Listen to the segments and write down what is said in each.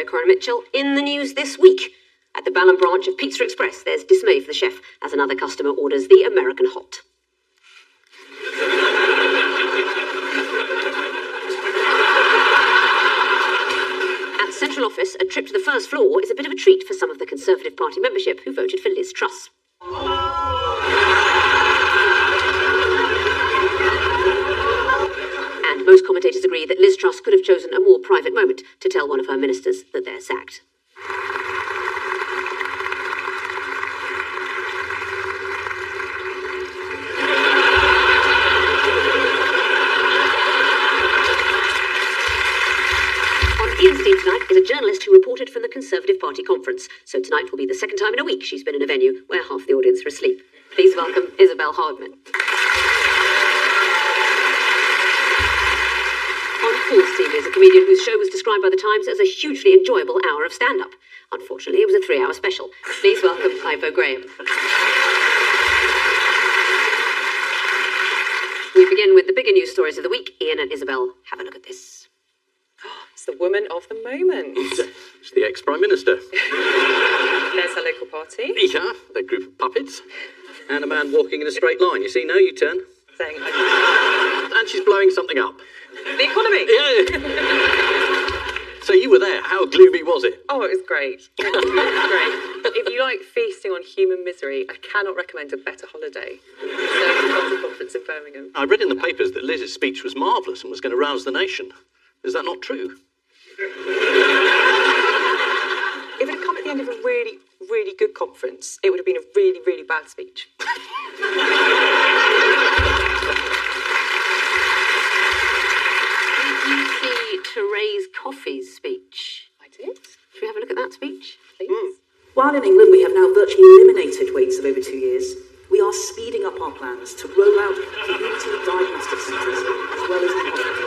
Corin Mitchell in the news this week. At the Balham branch of Pizza Express, there's dismay for the chef as another customer orders the American hot. At Central Office, a trip to the first floor is a bit of a treat for some of the Conservative Party membership who voted for Liz Truss. And most commentators agree that Liz Truss could have chosen a more private moment to tell one of her ministers that they're sacked. Ian's team tonight is a journalist who reported from the Conservative Party conference. So tonight will be the second time in a week she's been in a venue where half the audience are asleep. Please welcome Isabel Hardman. On Paul's team is a comedian whose show was described by the Times as a hugely enjoyable hour of stand-up. Unfortunately, it was a 3-hour special. Please welcome Ivo Graham. We begin with the bigger news stories of the week. Ian and Isabel, have a look at this. It's the woman of the moment. It's the ex-Prime Minister. There's her local party. Yeah, that group of puppets. And a man walking in a straight line. You see, no U-turn. Saying, And she's blowing something up. the economy. Yeah. So you were there. How gloomy was it? Oh, it was great. It was great. If you like feasting on human misery, I cannot recommend a better holiday. So, conference in Birmingham. I read in the papers that Liz's speech was marvellous and was going to rouse the nation. Is that not true? If it had come at the end of a really, really good conference, it would have been a really, really bad speech. Did you see Therese Coffey's speech? I did. Should we have a look at that speech, please? While in England we have now virtually eliminated waits of over 2 years, we are speeding up our plans to roll out community diagnostic centres as well as hospitals.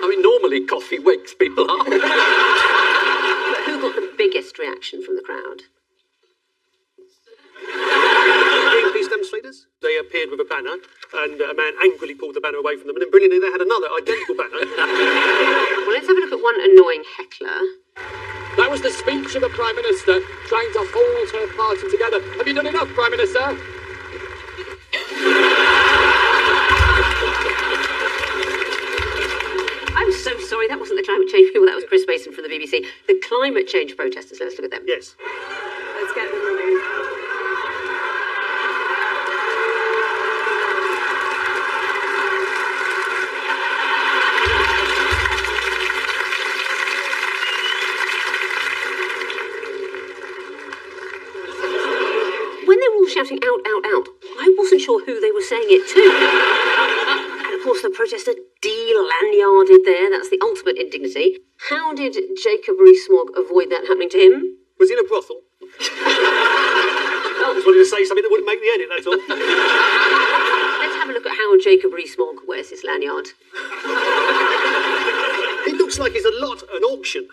I mean, normally coffee wakes people up. But who got the biggest reaction from the crowd? Greenpeace demonstrators, they appeared with a banner and a man angrily pulled the banner away from them, and then brilliantly they had another identical banner. Well, let's have a look at one annoying heckler. That was the speech of the Prime Minister trying to hold her party together. Have you done enough, Prime Minister? I'm so sorry, that wasn't the climate change people, that was Chris Mason from the BBC. The climate change protesters, let's look at them. Yes. Let's get them removed. When they were all shouting out, out, out, I wasn't sure who they were saying it to. And of course the protester de-lanyarded there, that's the ultimate indignity. How did Jacob Rees-Mogg avoid that happening to him? Was he in a brothel? I just wanted to say something that wouldn't make the edit, that's all. Let's have a look at how Jacob Rees-Mogg wears his lanyard. It looks like it's a lot an auction.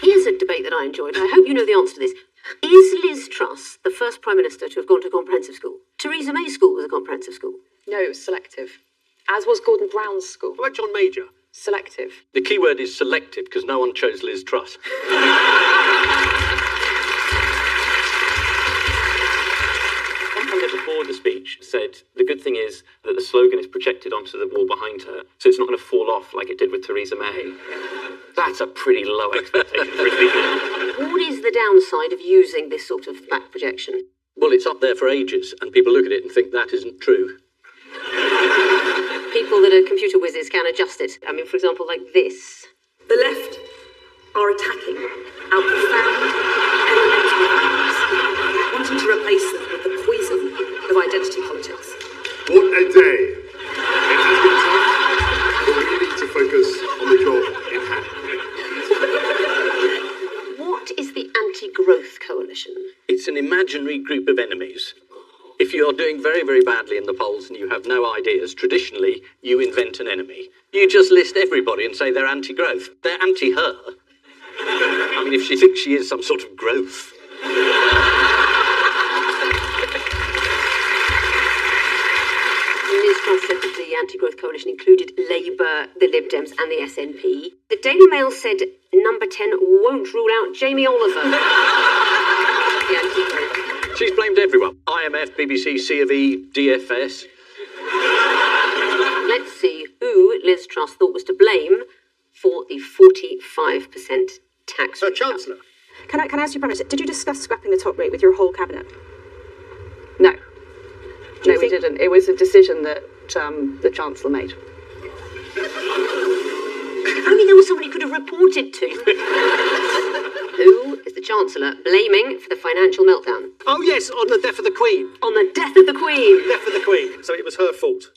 Here's a debate that I enjoyed. I hope you know the answer to this. Is Liz Truss the first Prime Minister to have gone to comprehensive school? Theresa May's school was a comprehensive school. No, it was selective. As was Gordon Brown's school. What about John Major? Selective. The key word is selective, because no one chose Liz Truss. One candidate before the speech said the good thing is that the slogan is projected onto the wall behind her, so it's not going to fall off like it did with Theresa May. That's a pretty low expectation for a speaker. What is the downside of using this sort of back projection? Well, it's up there for ages, and people look at it and think that isn't true. People that are computer whizzes can adjust it. I mean, for example, like this. The left are attacking our profound elemental values, wanting to replace them with the poison of identity politics. What a day! It has been tough, but we need to focus on the job in hand. What is the Anti-Growth Coalition? It's an imaginary group of enemies. If you are doing very, very badly in the polls and you have no ideas, traditionally, you invent an enemy. You just list everybody and say they're anti-growth. They're anti-her. I mean, if she thinks she is some sort of growth. Liz Truss said anti-growth coalition included Labour, the Lib Dems and the SNP. The Daily Mail said number 10 won't rule out Jamie Oliver. The anti-growth. She's blamed everyone. IMF, BBC, C of E, DFS. Let's see who Liz Truss thought was to blame for the 45% tax rate. Chancellor. Can I ask you, Prime Minister, did you discuss scrapping the top rate with your whole cabinet? No. No, we didn't. It was a decision that the Chancellor made. If only there was somebody who could have reported to. Who is the Chancellor blaming for the financial meltdown? Oh, yes, on the death of the Queen. On the death of the Queen. Death of the Queen. So it was her fault.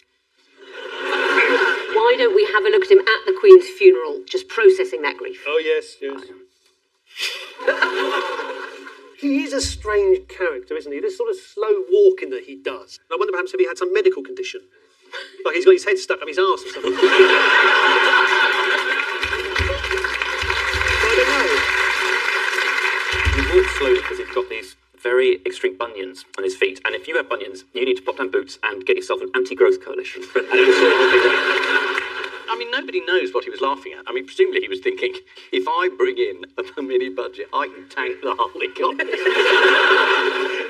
Why don't we have a look at him at the Queen's funeral, just processing that grief? Oh, yes, yes. He is a strange character, isn't he? This sort of slow walking that he does. I wonder perhaps if he had some medical condition. Like he's got his head stuck up his arse or something. I don't know. He walks slowly because he's got these very extreme bunions on his feet. And if you have bunions, you need to pop down boots and get yourself an anti-growth coalition. And it will sort of thing out. I mean, nobody knows what he was laughing at. I mean, presumably he was thinking, if I bring in a mini budget, I can tank the whole economy.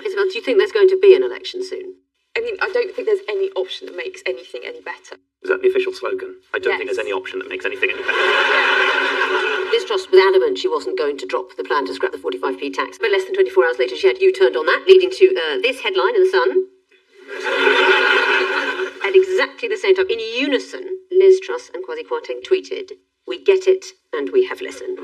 Isabel, do you think there's going to be an election soon? I mean, I don't think there's any option that makes anything any better. Is that the official slogan? I don't think Yes. there's any option that makes anything any better. Liz Truss was adamant she wasn't going to drop the plan to scrap the 45p tax, but less than 24 hours later she had U-turned on that, leading to this headline in The Sun. At exactly the same time, in unison, Liz Truss and Kwasi Kwarteng tweeted, "We get it and we have listened."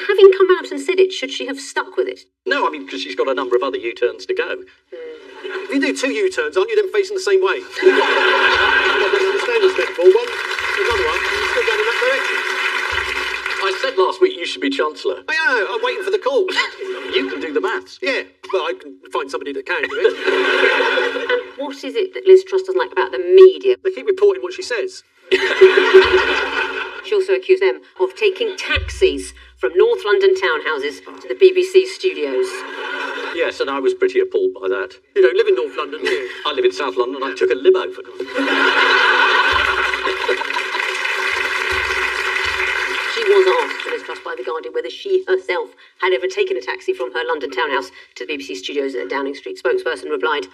Having come out and said it, should she have stuck with it? No, I mean, because she's got a number of other U-turns to go. If you do two U-turns, aren't you then facing the same way? I don't understand this metaphor. One, another one, still going in that direction. I said last week you should be Chancellor. I know, I'm waiting for the call. You can do the maths. Yeah, well, I can find somebody that can do it. And what is it that Liz Truss doesn't like about the media? They keep reporting what she says. She also accused them of taking taxis from North London townhouses to the BBC studios. Yes, and I was pretty appalled by that. You don't live in North London, do you? I live in South London and I took a limo for them. She was asked, Liz Truss, by The Guardian whether she herself had ever taken a taxi from her London townhouse to the BBC studios at Downing Street. Spokesperson replied,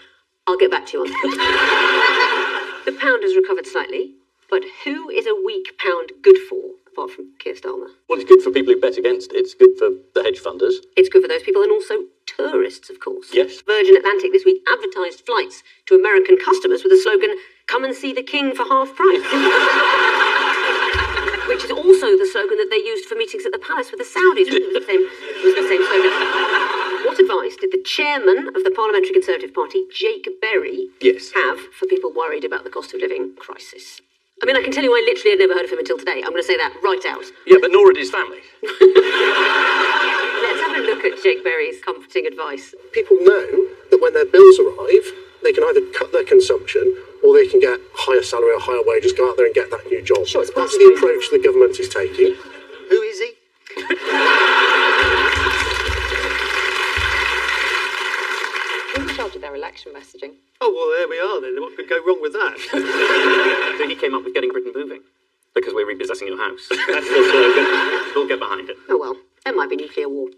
"I'll get back to you on that." The pound has recovered slightly, but who is a weak pound good for, apart from Keir Starmer? Well, it's good for people who bet against it. It's good for the hedge funders. It's good for those people and also tourists, of course. Yes. Virgin Atlantic this week advertised flights to American customers with the slogan, "Come and see the King for half price." Which is also the slogan that they used for meetings at the palace with the Saudis. It was the same slogan. What advice did the chairman of the Parliamentary Conservative Party, Jake Berry, Yes. have for people worried about the cost of living crisis? I mean, I can tell you I literally had never heard of him until today. I'm going to say that right out. Yeah, but nor did his family. Let's have a look at Jake Berry's comforting advice. People know that when their bills arrive, they can either cut their consumption or they can get higher salary or higher wages, go out there and get that new job. Sure, it's That's the approach the government is taking. Who is he? Who's in charge of their election messaging? Oh, well, there we are then. What could go wrong with that? So he came up with getting Britain moving. Because we're repossessing your house. That's the slogan. We'll get behind it. Oh well, there might be nuclear war.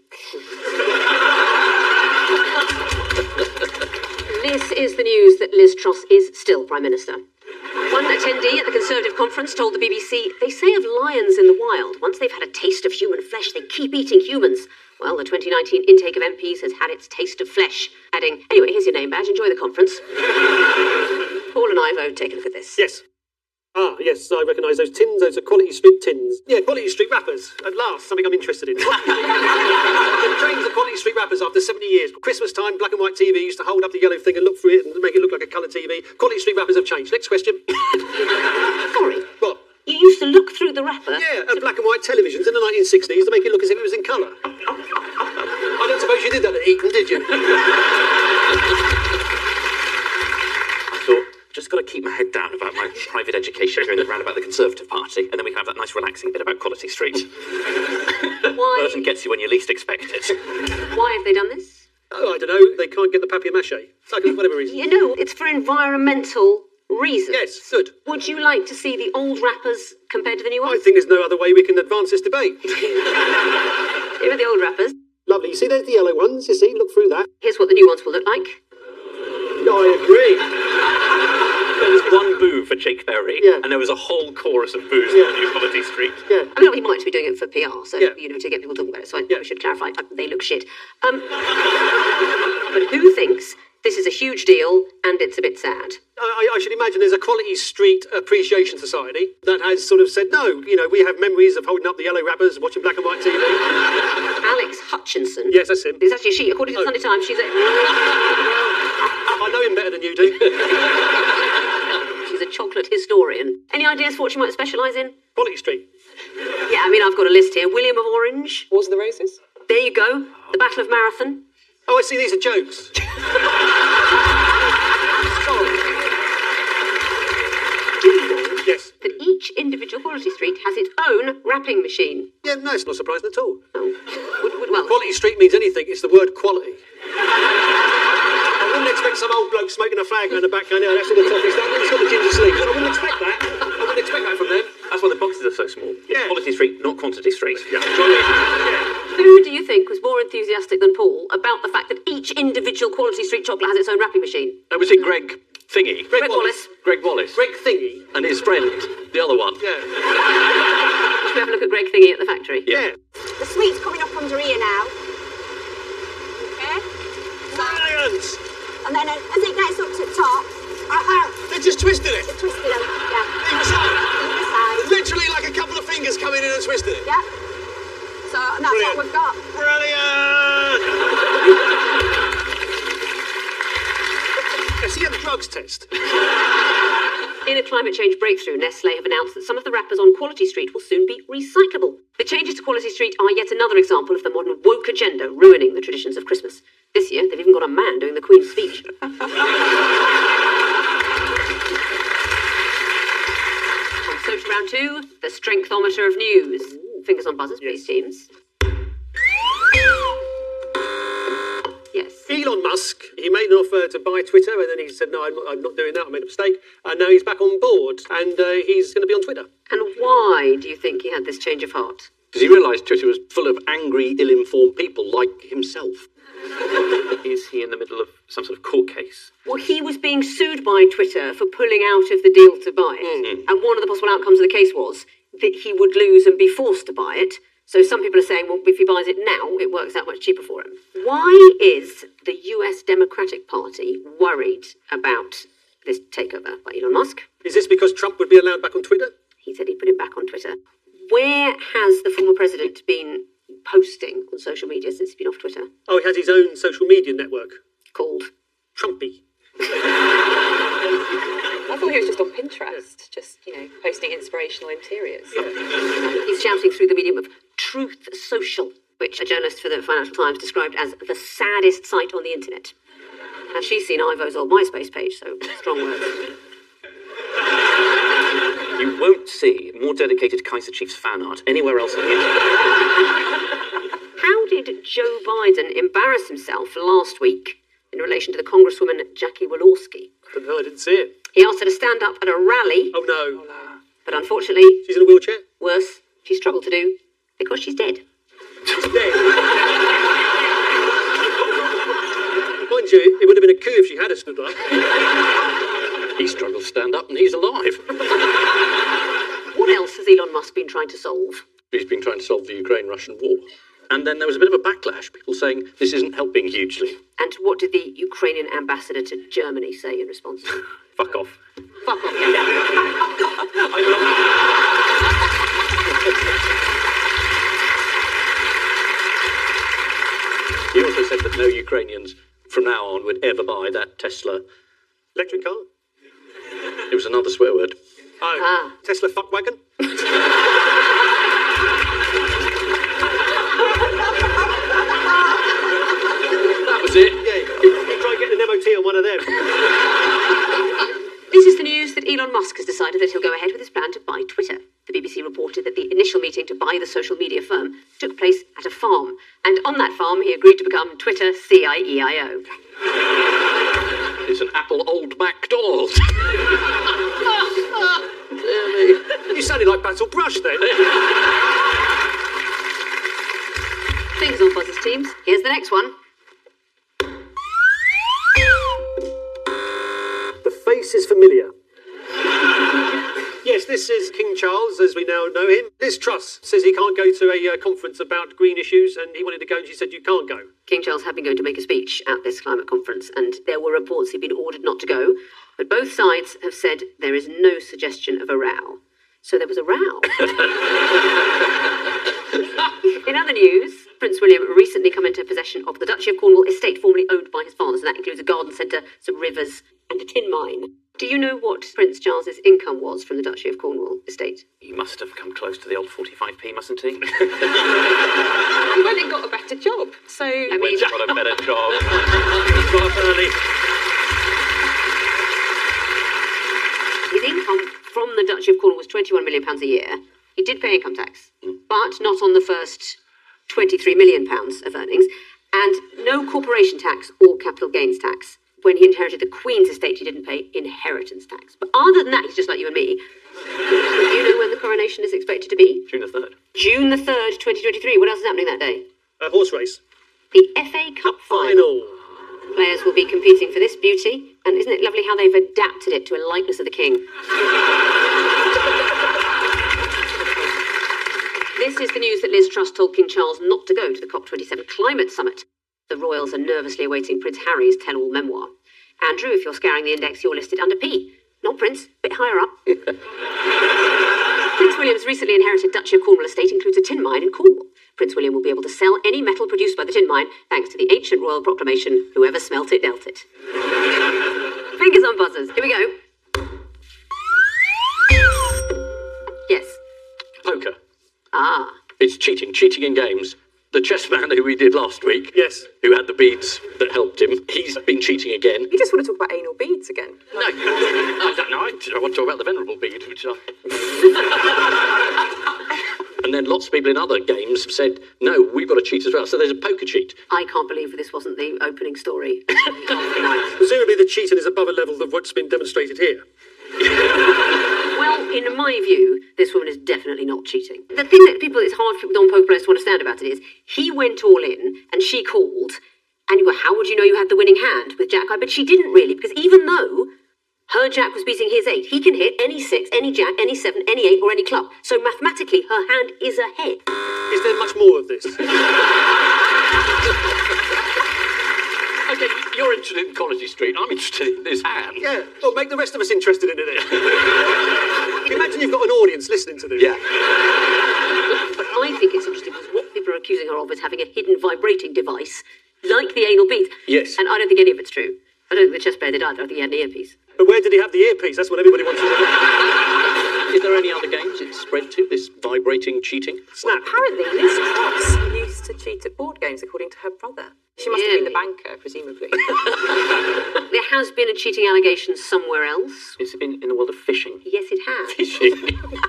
This is the news that Liz Truss is still Prime Minister. One attendee at the Conservative conference told the BBC, "They say of lions in the wild, once they've had a taste of human flesh, they keep eating humans." Well, the 2019 intake of MPs has had its taste of flesh, adding, "Anyway, here's your name badge, enjoy the conference." Paul and Ivo, take a look at this. Yes. Ah, yes, I recognise those tins. Those are Quality Street tins. Yeah, Quality Street wrappers. At last, something I'm interested in. The trains of Quality Street wrappers after 70 years. Christmas time, black and white TV used to hold up the yellow thing and look through it and make it look like a colour TV. Quality Street wrappers have changed. Next question. Sorry, What? you used to look through the wrapper? Yeah, at black and white televisions in the 1960s to make it look as if it was in colour. I don't suppose you did that at Eton, did you? I thought, just got to keep my head down about my private education during the round about the Conservative Party, and then we can have that nice relaxing bit about Quality Street. Why? Burton gets you when you least expect it. Why have they done this? Oh, I don't know. They can't get the papier-mâché. Like, for whatever reason. You know, it's for environmental reasons. Yes, good. Would you like to see the old rappers compared to the new I ones? think there's no other way we can advance this debate. Here are the old rappers. Lovely. You see, there's the yellow ones. You see, look through that. Here's what the new ones will look like. I agree. There was one boo for Jake Berry, Yeah. and there was a whole chorus of boos Yeah. on New Quality Street. Yeah. I mean, he might be doing it for PR, so, Yeah. to get people talking about it, so I Yeah. should clarify. They look shit. But who thinks this is a huge deal and it's a bit sad? I should imagine there's a Quality Street Appreciation Society that has sort of said, no, we have memories of holding up the yellow wrappers, watching black and white TV. Alex Hutchinson. Yes, that's him. It's actually she. According to the Sunday Times, she's a I know him better than you do. she's a chocolate historian. Any ideas for what she might specialise in? Quality Street. Yeah, I mean, I've got a list here. William of Orange. Wars of the Roses? There you go. The Battle of Marathon. Oh, I see, these are jokes. Sorry. Do you know Yes. that each individual Quality Street has its own wrapping machine? Yeah, no, it's not surprising at all. Oh. Well, Quality Street means anything, it's the word quality. I wouldn't expect some old bloke smoking a fag in the back going, that's all the toffees done. It's got the ginger sleeves. I wouldn't expect that. I wouldn't expect that from them. That's why the boxes are so small. Yeah. Quality Street, not Quantity Street. Yeah. who do you think was more enthusiastic than Paul about the fact that each individual Quality Street chocolate has its own wrapping machine? Was it Greg Thingy? Greg Wallace. Greg Wallace. Greg Thingy. And his friend, the other one. Yeah. Should we have a look at Greg Thingy at the factory? Yeah. The sweet's coming up under here now. Okay? Brilliant! And then as it gets up to the top, They just twisted it. twist it out. Yeah. Either side. Either side. Literally like a couple of fingers coming in and twisting it. Yeah. So and that's Brilliant. what we've got. Brilliant! Has he had a drugs test? In a climate change breakthrough, Nestlé have announced that some of the wrappers on Quality Street will soon be recyclable. The changes to Quality Street are yet another example of the modern woke agenda ruining the traditions of Christmas. This year, they've even got a man doing the Queen's speech. On Social Round 2, the strengthometer of news. Fingers on buzzers, please, teams. Yes. Elon Musk, he made an offer to buy Twitter, and then he said, no, I'm not doing that, I made a mistake. And now he's back on board, and he's going to be on Twitter. And why do you think he had this change of heart? Because he realised Twitter was full of angry, ill-informed people like himself. Is he in the middle of some sort of court case? Well, he was being sued by Twitter for pulling out of the deal to buy it. And one of the possible outcomes of the case was that he would lose and be forced to buy it. So some people are saying, well, if he buys it now, it works out much cheaper for him. Why is the US Democratic Party worried about this takeover by Elon Musk? Is this because Trump would be allowed back on Twitter? He said he'd put him back on Twitter. Where has the former president been posting on social media since he's been off Twitter? Oh, he has his own social media network. Called? Trumpy. I thought he was just on Pinterest, just, posting inspirational interiors. He's shouting through the medium of Truth Social, which a journalist for the Financial Times described as the saddest site on the internet. And she's seen Ivo's old MySpace page, so strong words. You won't see more dedicated Kaiser Chiefs fan art anywhere else on the internet. How did Joe Biden embarrass himself last week in relation to the Congresswoman Jackie Walorski? No, I didn't see it. He asked her to stand up at a rally, Oh, no. but unfortunately, She's in a wheelchair? worse, she struggled to do because she's dead. She's dead. Mind you, it would have been a coup if she had stood up. He struggled to stand up and he's alive. What else has Elon Musk been trying to solve? He's been trying to solve the Ukraine-Russian war. And then there was a bit of a backlash, people saying this isn't helping hugely. And what did the Ukrainian ambassador to Germany say in response? Fuck off. Fuck off. He also said that no Ukrainians from now on would ever buy that Tesla. Electric car? It was another swear word. Oh. Tesla fuckwagon? That was it. Yeah, you try getting an MOT on one of them. This is the news that Elon Musk has decided that he'll go ahead with his plan to buy Twitter. The BBC reported that the initial meeting to buy the social media firm took place at a farm, and on that farm he agreed to become Twitter CIEIO. It's an Apple Old MacDonald. You sounded like Battle Brush then. Things on buzzers, teams. Here's the next one. The face is familiar. Yes, this is King Charles, as we now know him. Liz Truss says he can't go to a conference about green issues, and he wanted to go, and she said, you can't go. King Charles had been going to make a speech at this climate conference, and there were reports he'd been ordered not to go, but both sides have said there is no suggestion of a row. So there was a row. In other news, Prince William recently come into possession of the Duchy of Cornwall estate formerly owned by his father, so that includes a garden centre, some rivers, and a tin mine. Do you know what Prince Charles's income was from the Duchy of Cornwall estate? He must have come close to the old 45p, mustn't he? He went and got a better job, so... I mean, He's got a better job. He's got up early. his income from the Duchy of Cornwall was £21 million a year. He did pay income tax, but not on the first £23 million of earnings, and no corporation tax or capital gains tax. When he inherited the Queen's estate, he didn't pay inheritance tax. But other than that, he's just like you and me. Do you know when the coronation is expected to be? June the 3rd. June the 3rd, 2023. What else is happening that day? A horse race. The FA Cup final. Final. Players will be competing for this beauty, and isn't it lovely how they've adapted it to a likeness of the King? This is the news that Liz Truss told King Charles not to go to the COP27 climate summit. The royals are nervously awaiting Prince Harry's tell-all memoir. Andrew, if you're scouring the index, you're listed under P. Not Prince, a bit higher up. Prince William's recently inherited Duchy of Cornwall estate includes a tin mine in Cornwall. Prince William will be able to sell any metal produced by the tin mine thanks to the ancient royal proclamation, whoever smelt it dealt it. Fingers on buzzers. Here we go. Yes. Poker. Ah. It's cheating in games. The chess man who we did last week, Yes. who had the beads that helped him, he's been cheating again. You just want to talk about anal beads again. No, I don't know. I want to talk about the venerable bead, which I... And then lots of people in other games have said, no, we've got to cheat as well. So there's a poker cheat. I can't believe this wasn't the opening story. Presumably the cheating is above a level of what's been demonstrated here. Well, in my view, this woman is definitely not cheating. The thing that it's hard for non-poker players to understand about it is, he went all in, and she called, and you go, how would you know you had the winning hand with Jack High? But she didn't really, because even though her Jack was beating his 8, he can hit any 6, any Jack, any 7, any 8, or any club. So mathematically, her hand is ahead. Is there much more of this? Okay, you're interested in College Street. I'm interested in this hand. Yeah, well, make the rest of us interested in it. Imagine you've got an audience listening to this. Yeah. But I think it's interesting because what people are accusing her of is having a hidden vibrating device, like the anal beads. Yes. And I don't think any of it's true. I don't think the chess player did either. I think he had an earpiece. But where did he have the earpiece? That's what everybody wants to know. Is there any other games it's spread to, this vibrating cheating? Snap. Apparently, Liz Truss used to cheat at board games, according to her brother. She must have been the banker, presumably. There has been a cheating allegation somewhere else. It's been in the world of fishing. Yes, it has. Fishing.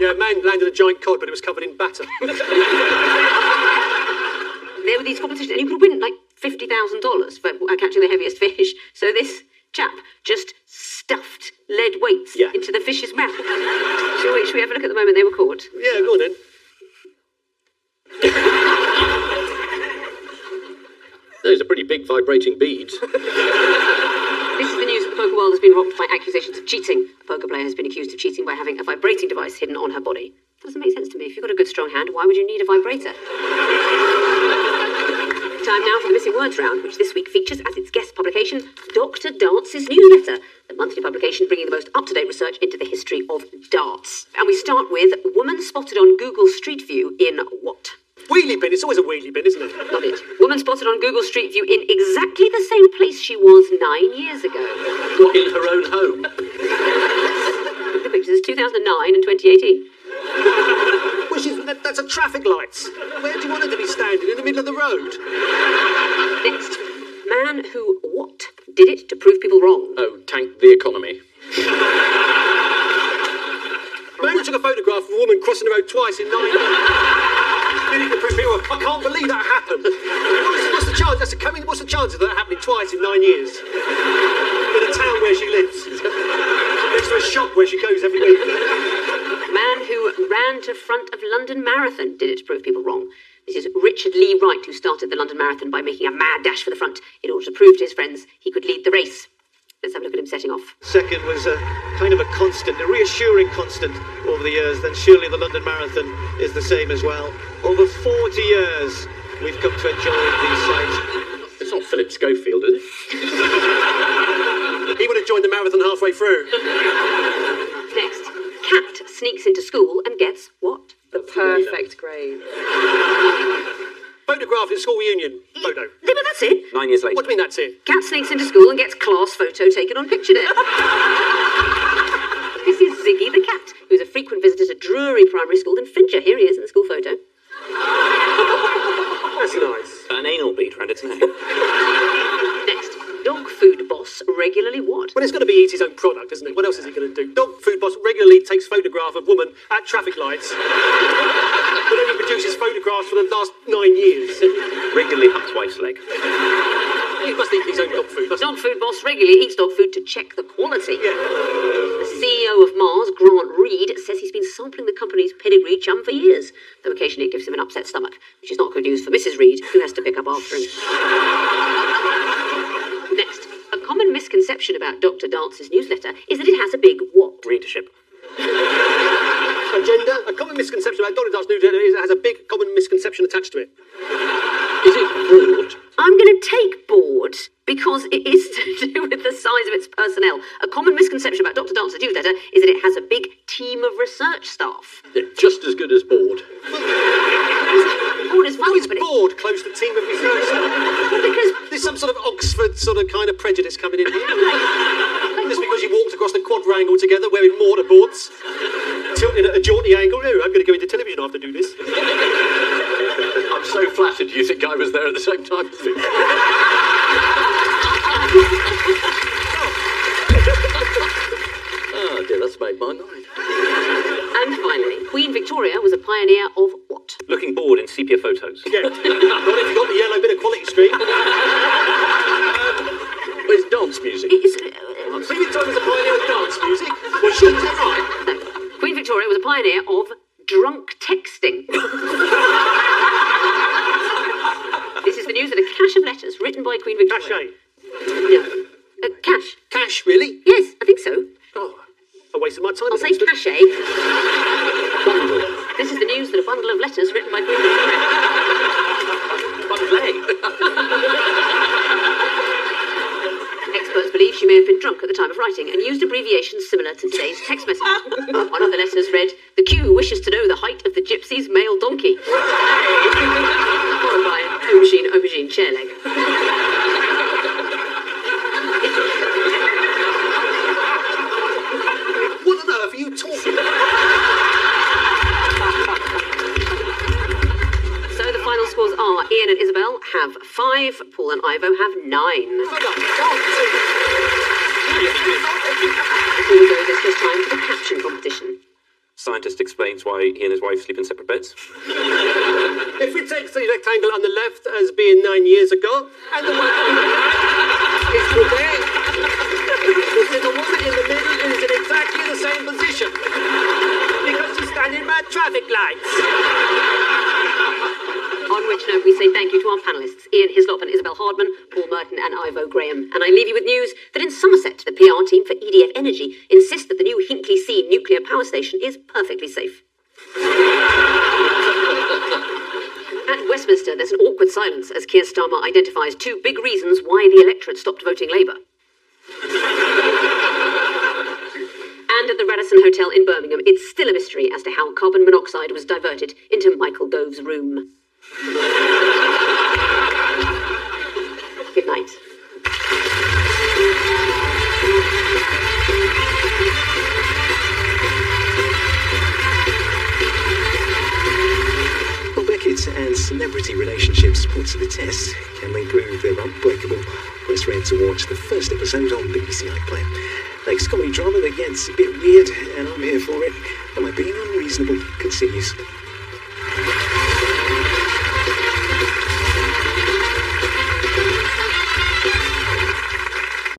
Yeah, a man landed a giant cod, but it was covered in batter. There were these competitions, and you could win like $50,000 for catching the heaviest fish. So this chap just stuffed lead weights into the fish's mouth. Should we have a look at the moment they were caught? Yeah, go on then. Those are pretty big vibrating beads. This is the news that the poker world has been rocked by accusations of cheating. A poker player has been accused of cheating by having a vibrating device hidden on her body. Doesn't make sense to me. If you've got a good strong hand, why would you need a vibrator? Time now for the Missing Words round, which this week features as its guest publication, Dr. Darts' newsletter, the monthly publication bringing the most up-to-date research into the history of darts. And we start with woman spotted on Google Street View in what? Wheelie bin. It's always a wheelie bin, isn't it? Got it. Woman spotted on Google Street View in exactly the same place she was 9 years ago. What, in her own home? The pictures, 2009 and 2018. That's a traffic lights. Where do you want her to be standing? In the middle of the road? Next, man who what? Did it to prove people wrong. Oh, tanked the economy. Man who took a photograph of a woman crossing the road twice in 9 years. Did it to prove people wrong. I can't believe that happened. What's the chance? What's the chance of that happening twice in 9 years? In a town town where she lives. Next to a shop where she goes every week. The man who ran to front of London Marathon did it to prove people wrong. This is Richard Lee Wright, who started the London Marathon by making a mad dash for the front in order to prove to his friends he could lead the race. Let's have a look at him setting off. Second was a kind of a constant, a reassuring constant over the years. Then surely the London Marathon is the same as well. Over 40 years, we've come to enjoy these sights. It's not Philip Schofield, is it? He would have joined the marathon halfway through. Next, cat sneaks into school and gets what? The perfect grade. Photograph at school reunion. Photo. Yeah, but that's it. 9 years later. What do you mean that's it? Cat sneaks into school and gets class photo taken on picture day. This is Ziggy the cat, who's a frequent visitor to Drury Primary School in Fincher. Here he is in the school photo. That's nice. An anal bead round its neck. Next, dog food boss regularly what? Well, it's got to be eat his own product, isn't it? What else is he going to do? Dog food boss regularly takes photograph of woman at traffic lights. But only produces photographs for the last 9 years. Regularly humps wife's leg. He must eat his own dog food. Dog food boss regularly eats dog food to check the quality. Yeah. The CEO of Mars, Grant Reed, says he's been sampling the company's pedigree chum for years, though occasionally it gives him an upset stomach, which is not good news for Mrs. Reed, who has to pick up after him. Next, a common misconception about Dr. Dance's newsletter is that it has a big what? Readership. Agenda. A common misconception about Dr. Dance's newsletter is it has a big common misconception attached to it. Is it broad? I'm going to take board because it is to do with the size of its personnel. A common misconception about Dr. Dance's newsletter is that it has a big team of research staff. They're just as good as board. Board is How funny, is but board close to team of research? because There's some sort of Oxford sort of kind of prejudice coming in here. Just because you walked across the quadrangle together wearing mortarboards, tilting at a jaunty angle. Oh, I'm going to go into television after do this. I'm so flattered you think I was there at the same time as you. Oh dear, that's made my night. And finally, Queen Victoria was a pioneer of what? Looking bored in sepia photos. Yeah. Not if you've got the yellow bit of Quality Street. Where's dance music? It is, Queen Victoria was a pioneer of dance music. Was she? Is that right? no. Queen Victoria was a pioneer of drunk texting. This is the news that a cache of letters written by Queen Victoria. Cachet. No. Cache. Cash, really? Yes, I think so. Oh, a waste of my time. I'll say cachet. This is the news that a bundle of letters written by Queen Victoria. Experts believe she may have been drunk at the time of writing and used abbreviations similar to today's text message. One of the letters read, "The queue wishes to know the height of the gypsy's male donkey." Followed by an aubergine chair leg. What on earth are you talking about? So the final scores are Ian and Isabel have 5, Paul and Ivo have 9. Before we go, there's just time for the caption competition. Scientist explains why he and his wife sleep in separate beds. If we take the rectangle on the left as being 9 years ago, and the one on the right is today, then the woman in the middle is in exactly the same position. Because she's standing by traffic lights. On which note, we say thank you to our panellists, Ian Hislop and Isabel Hardman, Paul Merton and Ivo Graham. And I leave you with news that in Somerset, the PR team for EDF Energy insists that the new Hinkley C nuclear power station is perfectly safe. At Westminster, there's an awkward silence as Keir Starmer identifies 2 big reasons why the electorate stopped voting Labour. And at the Radisson Hotel in Birmingham, it's still a mystery as to how carbon monoxide was diverted into Michael Gove's room. Good night. Well, Beckett's and celebrity relationships put to the test. Can they prove they're unbreakable? Press red to watch the first episode on BBC iPlayer. Next comedy drama that gets a bit weird, and I'm here for it. Am I being unreasonable? Continues.